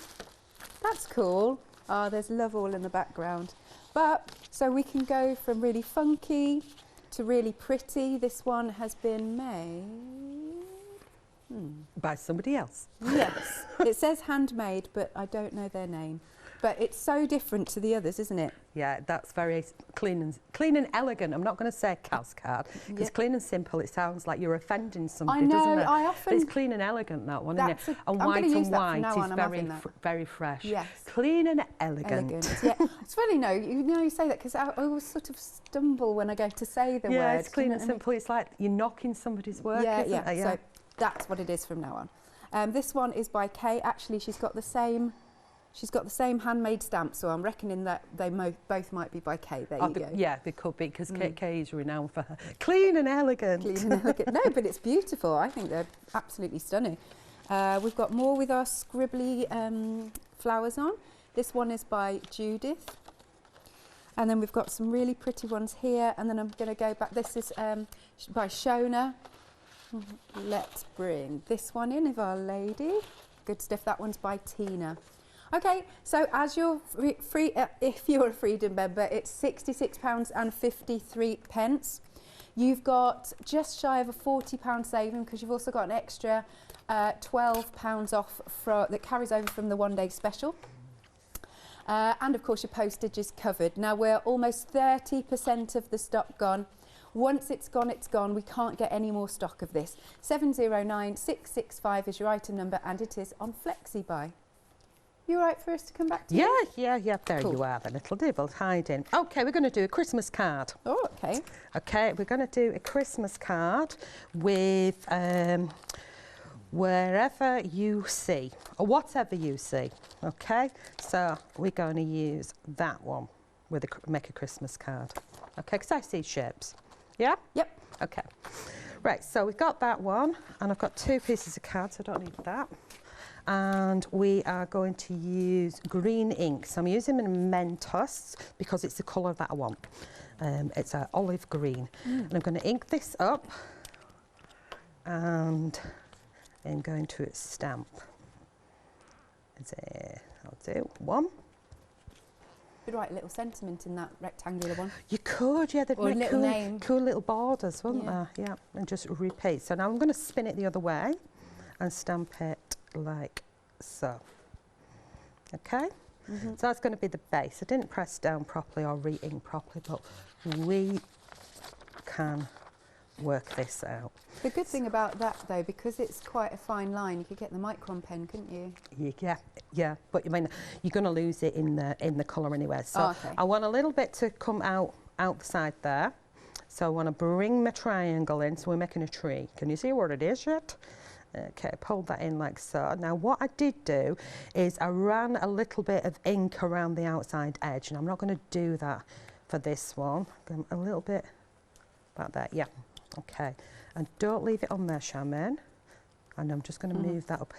That's cool. Oh, there's love all in the background. But so we can go from really funky to really pretty. This one has been made by somebody else. Yes. It says handmade, but I don't know their name. But it's so different to the others, isn't it? Yeah, that's very clean and elegant. I'm not going to say Cascade, because clean and simple, it sounds like you're offending somebody, doesn't it? I often... But it's clean and elegant, that one, isn't it? And white and white is very fresh. Yes. Clean and elegant. Yeah. It's funny, you say that, because I always sort of stumble when I go to say the word. Yeah, it's clean and simple. It's like you're knocking somebody's work, isn't it? Yeah. So that's what it is from now on. This one is by Kay. Actually, she's got the same handmade stamp, so I'm reckoning that they both might be by Kay. There you go. Yeah, they could be, because Kay is renowned for her clean and elegant. Clean and elegant. No, but it's beautiful. I think they're absolutely stunning. We've got more with our scribbly flowers on. This one is by Judith. And then we've got some really pretty ones here. And then I'm going to go back. This is by Shona. Let's bring this one in of Our Lady. Good stuff. That one's by Tina. Okay, so as you're free, if you're a Freedom member, it's £66.53. You've got just shy of a £40 saving because you've also got an extra £12 off that carries over from the one-day special. And of course your postage is covered. Now we're almost 30% of the stock gone. Once it's gone, it's gone. We can't get any more stock of this. 709665 is your item number and it is on FlexiBuy. You all right for us to come back to? Yeah. There you are, the little devil hiding. Okay, we're going to do a Christmas card. Oh, okay. Okay, we're going to do a Christmas card with wherever you see, or whatever you see. Okay, so we're going to use that one with make a Christmas card. Okay, because I see shapes. Yeah? Yep. Okay. Right, so we've got that one, and I've got 2 pieces of cards, so I don't need that. And we are going to use green ink. So I'm using Mentos because it's the colour that I want. It's an olive green. And I'm going to ink this up and I'm going to stamp. I'll do 1, Could write a little sentiment in that rectangular one. You could, yeah, they'd Or a make little cool, name. cool little borders, wouldn't Yeah. they? Yeah, and just repeat. So now I'm going to spin it the other way and stamp it like so. Okay? So that's going to be the base. I didn't press down properly or re-ink properly, but we can work this out. The good thing about that, though, because it's quite a fine line, you could get the micron pen, couldn't you? Yeah, but you mean you're going to lose it in the colour anyway. So okay. I want a little bit to come out the side there. So I want to bring my triangle in. So we're making a tree. Can you see what it is yet? Okay, pull that in like so. Now what I did do is I ran a little bit of ink around the outside edge, and I'm not going to do that for this one. A little bit about that, yeah. Okay, and don't leave it on there, Charmain. And I'm just going to move that up.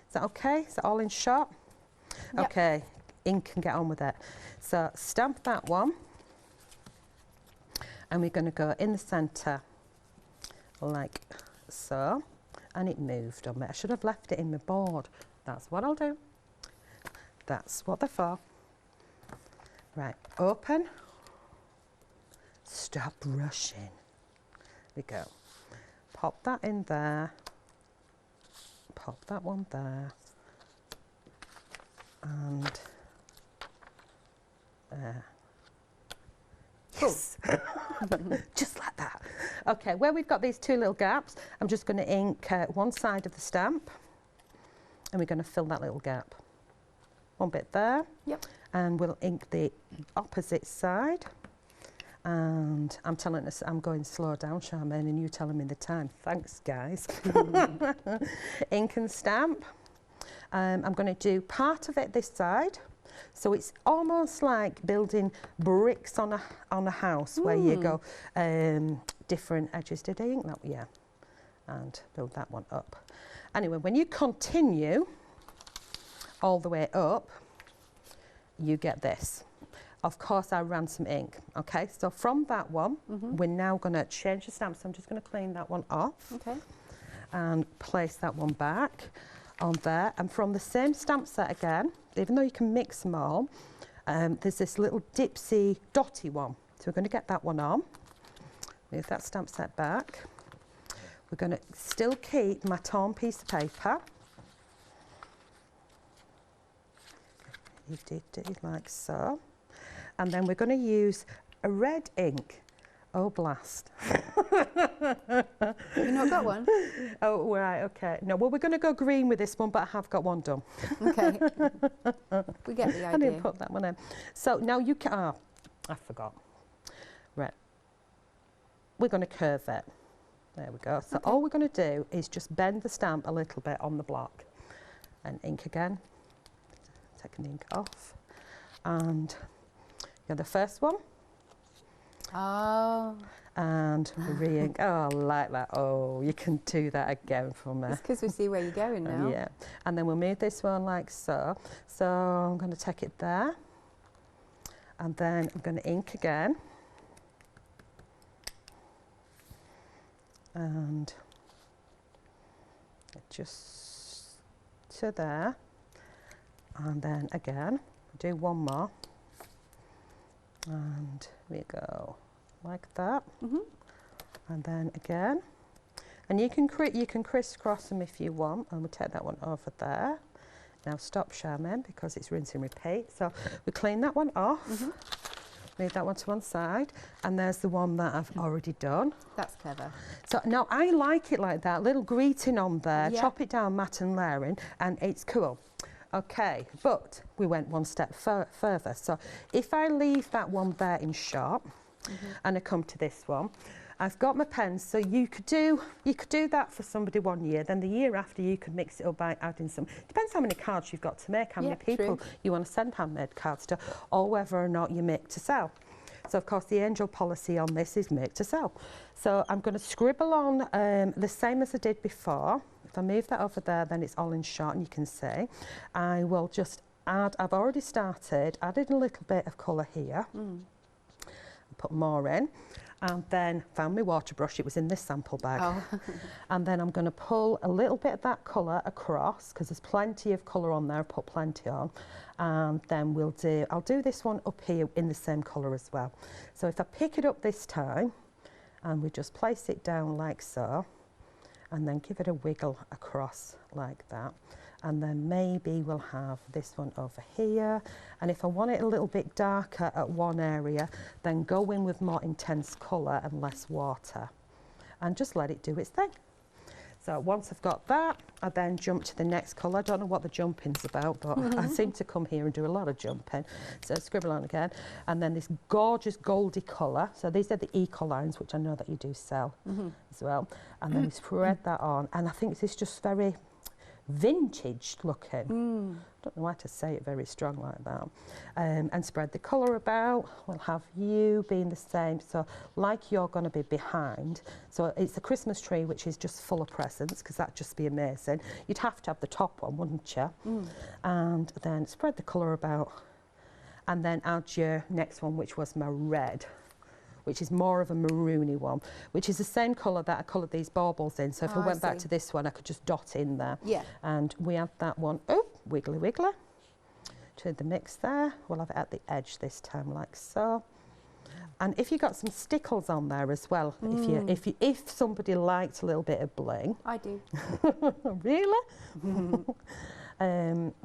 Is that okay? Is that all in shot? Yep. Okay, ink can get on with it. So stamp that one, and we're going to go in the centre like so. And it moved on me. I should have left it in my board. That's what I'll do. That's what they're for. Right, open. Stop rushing. We go. Pop that in there. Pop that one there. And there. Yes. Just like that. Okay, where we've got these two little gaps, I'm just going to ink one side of the stamp, and we're going to fill that little gap. One bit there. Yep. And we'll ink the opposite side. And I'm telling us I'm going slow down, Charmain, and you telling me the time. Thanks, guys. Ink and stamp. I'm going to do part of it this side. So it's almost like building bricks on a house where you go different edges. Did I ink that? Yeah. And build that one up. Anyway, when you continue all the way up, you get this. Of course, I ran some ink. Okay, so from that one, we're now going to change the stamp. So I'm just going to clean that one off. Okay. And place that one back on there. And from the same stamp set again, even though you can mix them all, there's this little dipsy dotty one. So we're going to get that one on. Move that stamp set back. We're going to still keep my torn piece of paper. You did it like so. And then we're going to use a red ink. Oh, blast. You've not got one? Oh, right, okay. No, well, we're going to go green with this one, but I have got one done. Okay. We get the idea. I didn't put that one in. So now you can, I forgot. Right. We're going to curve it. There we go. So all we're going to do is just bend the stamp a little bit on the block. And ink again. Take an ink off. And the first one. Oh. And re-ink. Oh, I like that. Oh, you can do that again for me. It's because we see where you're going now. Yeah. And then we'll move this one like so. So I'm going to take it there. And then I'm going to ink again. And just to there. And then again, do one more. And we go like that. And then again. And you can crisscross them if you want. And we'll take that one over there. Now stop, Charmain, because it's rinse and repeat. So we clean that one off. Move that one to one side. And there's the one that I've already done. That's clever. So now I like it like that. Little greeting on there. Yeah. Chop it down, matte and layering. And it's cool. Okay, but we went one step further. So if I leave that one there in sharp, and I come to this one, I've got my pens. So you could do that for somebody 1 year. Then the year after, you could mix it up by adding some. Depends how many cards you've got to make, how many people you want to send handmade cards to, or whether or not you make to sell. So of course the angel policy on this is make to sell. So I'm going to scribble on the same as I did before. If I move that over there, then it's all in short, and you can see. I will just add, I've already started, added a little bit of colour here. Put more in. and then found my water brush. It was in this sample bag. Oh. And then I'm going to pull a little bit of that colour across, because there's plenty of colour on there. Put plenty on, and then I'll do this one up here in the same colour as well. So if I pick it up this time, and we just place it down like so, and then give it a wiggle across like that. And then maybe we'll have this one over here. And if I want it a little bit darker at one area, then go in with more intense colour and less water. And just let it do its thing. So once I've got that, I then jump to the next colour. I don't know what the jumping's about, but I seem to come here and do a lot of jumping. So scribble on again. And then this gorgeous goldy colour. So these are the eco lines, which I know that you do sell as well. And then we spread that on. And I think this is just very vintage looking. Don't know why to say it very strong like that. And spread the colour about. We'll have you being the same, so like you're going to be behind. So it's the Christmas tree, which is just full of presents, because that'd just be amazing. You'd have to have the top one, wouldn't you? And then spread the colour about, and then add your next one, which was my red, which is more of a maroony one, which is the same colour that I coloured these baubles in. So if I went back to this one, I could just dot in there. Yeah. And we add that one, oh, wiggly wiggly, to the mix there. We'll have it at the edge this time, like so. And if you got some stickles on there as well, if somebody liked a little bit of bling. I do. Really?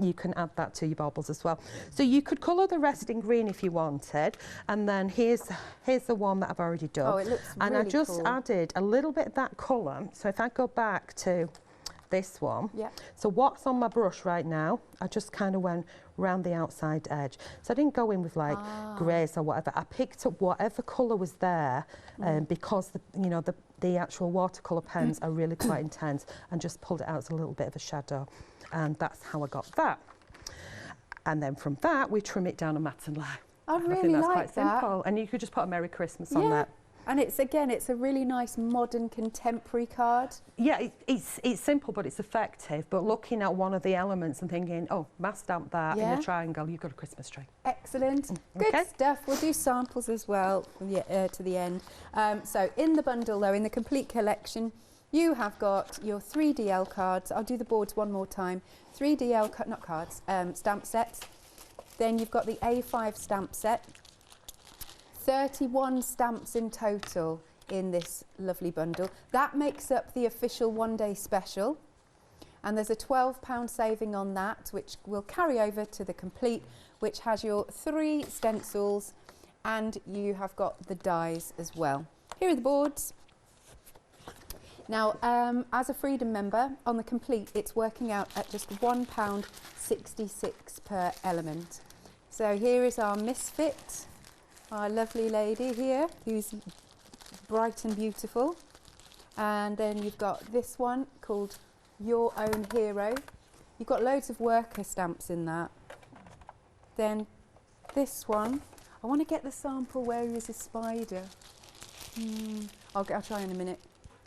You can add that to your baubles as well. So you could colour the rest in green if you wanted, and then here's the one that I've already done. Oh, it looks and really I just cool. added a little bit of that colour. So if I go back to this one, Yeah. so what's on my brush right now, I just kind of went round the outside edge. So I didn't go in with like greys or whatever. I picked up whatever colour was there, because the actual watercolour pens are really quite intense, and just pulled it out as a little bit of a shadow. And that's how I got that. And then from that, we trim it down a matte and lye. I really think that's like quite that. simple. And you could just put a Merry Christmas on that. And it's a really nice modern contemporary card. Yeah, it's simple, but it's effective. But looking at one of the elements and thinking, oh, mass stamp that in a triangle, you've got a Christmas tree. Excellent. Good stuff. We'll do samples as well to the end. So in the bundle, though, in the complete collection, you have got your 3DL cards. I'll do the boards one more time. 3DL, stamp sets. Then you've got the A5 stamp set. 31 stamps in total in this lovely bundle. That makes up the official one-day special. And there's a £12 saving on that, which will carry over to the complete, which has your 3 stencils, and you have got the dies as well. Here are the boards. Now, as a Freedom member, on the complete, it's working out at just £1.66 per element. So here is our Misfit, our lovely lady here, who's bright and beautiful. And then you've got this one called Your Own Hero. You've got loads of worker stamps in that. Then this one, I want to get the sample where he is a spider. I'll try in a minute,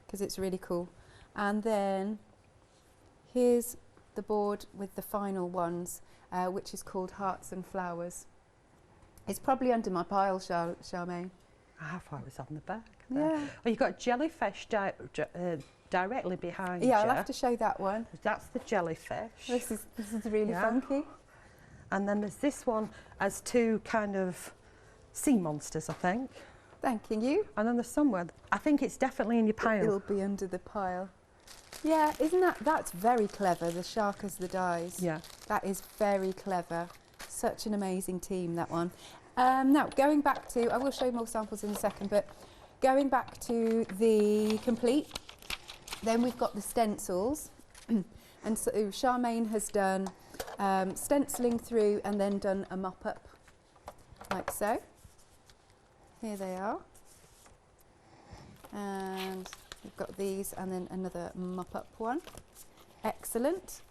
because it's really cool. And then here's the board with the final ones, which is called Hearts and Flowers. It's probably under my pile, Charmaine. I thought it was on the back. Yeah. Oh, you've got jellyfish directly behind you. Yeah, I'll have to show that one. That's the jellyfish. This is really funky. And then there's this one as 2 kind of sea monsters, I think. Thanking you. And then there's somewhere, I think it's definitely in your pile. It'll be under the pile. Yeah, that's very clever, the shark as the dies. Yeah. That is very clever. Such an amazing team, that one. Now, going back to, I will show you more samples in a second, but going back to the complete, then we've got the stencils. And so Charmaine has done stenciling through and then done a mop-up, like so. Here they are. And we've got these and then another mop-up one. Excellent.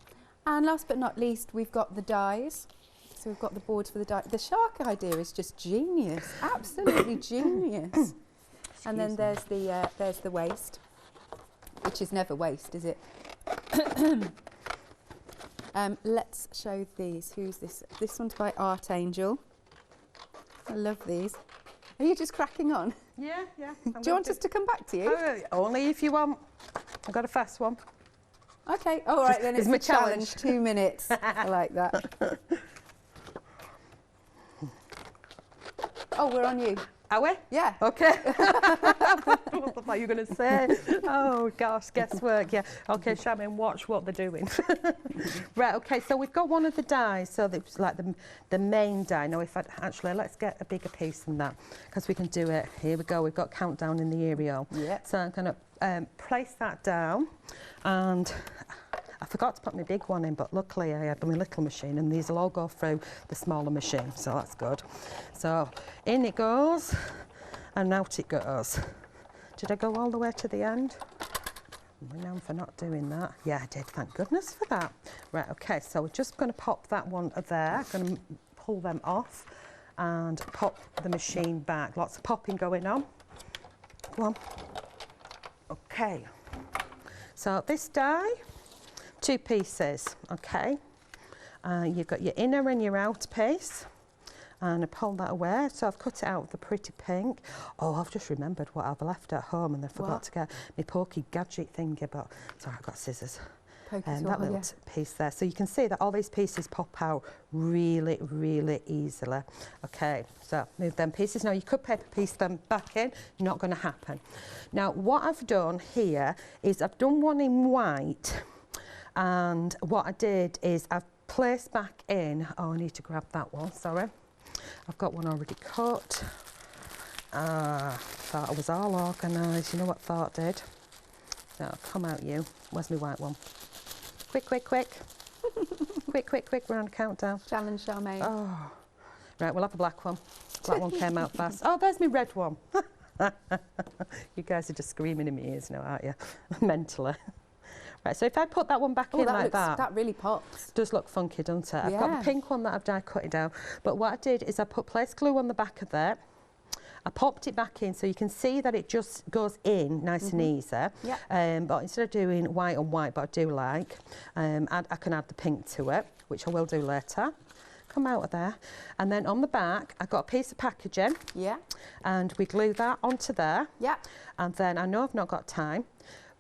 And last but not least, we've got the dies. So we've got the boards for the die. The shark idea is just genius, absolutely genius. And then there's the waist, which is never waste, is it? Let's show these. Who's this? This one's by Art Angel. I love these. Are you just cracking on? Yeah, yeah. Do you want us to come back to you? Only if you want. I've got a fast one. Okay, all right, then it's my a challenge. 2 minutes. I like that. Oh, we're on you. Are we? Yeah. Okay. I thought you were going to say. Oh, gosh, guesswork, yeah. Okay, Charmain, watch what they're doing. Right, okay, so we've got one of the dies, so it's like the main die. Now, if I actually, let's get a bigger piece than that, because we can do it. Here we go, we've got countdown in the aerial. Yeah. So I'm going to place that down, and I forgot to put my big one in, but luckily I had my little machine, and these will all go through the smaller machine, so that's good. So in it goes, and out it goes. Did I go all the way to the end? I'm renowned for not doing that. Yeah, I did, thank goodness for that. Right, okay, so we're just going to pop that one there. I'm going to pull them off and pop the machine back. Lots of popping going on. Go on. Okay, so this die, 2 pieces, okay. You've got your inner and your outer piece, and I pull that away. So I've cut it out with the pretty pink. Oh, I've just remembered what I've left at home, and I forgot to get my pokey gadget thingy, but sorry, I've got scissors. That little piece there. So you can see that all these pieces pop out really, really easily. Okay, so move them pieces. Now you could paper piece them back in, not going to happen. Now what I've done here is I've done one in white, and what I did is I've placed back in, oh, I need to grab that one, sorry. I've got one already cut. Thought I was all organised, you know what thought did? So come out you, where's my white one? Quick, quick, quick. Quick, quick, quick, we're on a countdown. Challenge, Charmain. Oh, right, we'll have a black one. Black one came out fast. Oh, there's my red one. You guys are just screaming in my ears now, aren't you? Mentally. Right, so if I put that one back in like that. That really pops. Does look funky, doesn't it? I've Yeah. got the pink one that I've die cut it down. But what I did is I put place glue on the back of that. I popped it back in so you can see that it just goes in nice and easy. Yeah. But instead of doing white on white, but I do like, I can add the pink to it, which I will do later. Come out of there. And then on the back, I've got a piece of packaging. Yeah. And we glue that onto there. Yeah. And then I know I've not got time,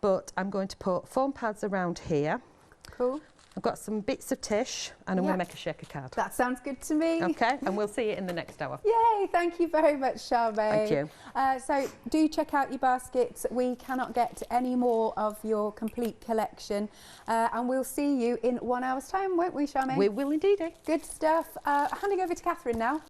but I'm going to put foam pads around here. Cool. I've got some bits of tish, and I'm going to make a shaker card. That sounds good to me. Okay, and we'll see it in the next hour. Yay, thank you very much, Charmain. Thank you. So do check out your baskets. We cannot get any more of your complete collection. And we'll see you in 1 hour's time, won't we, Charmain? We will indeed. Good stuff. Handing over to Catherine now.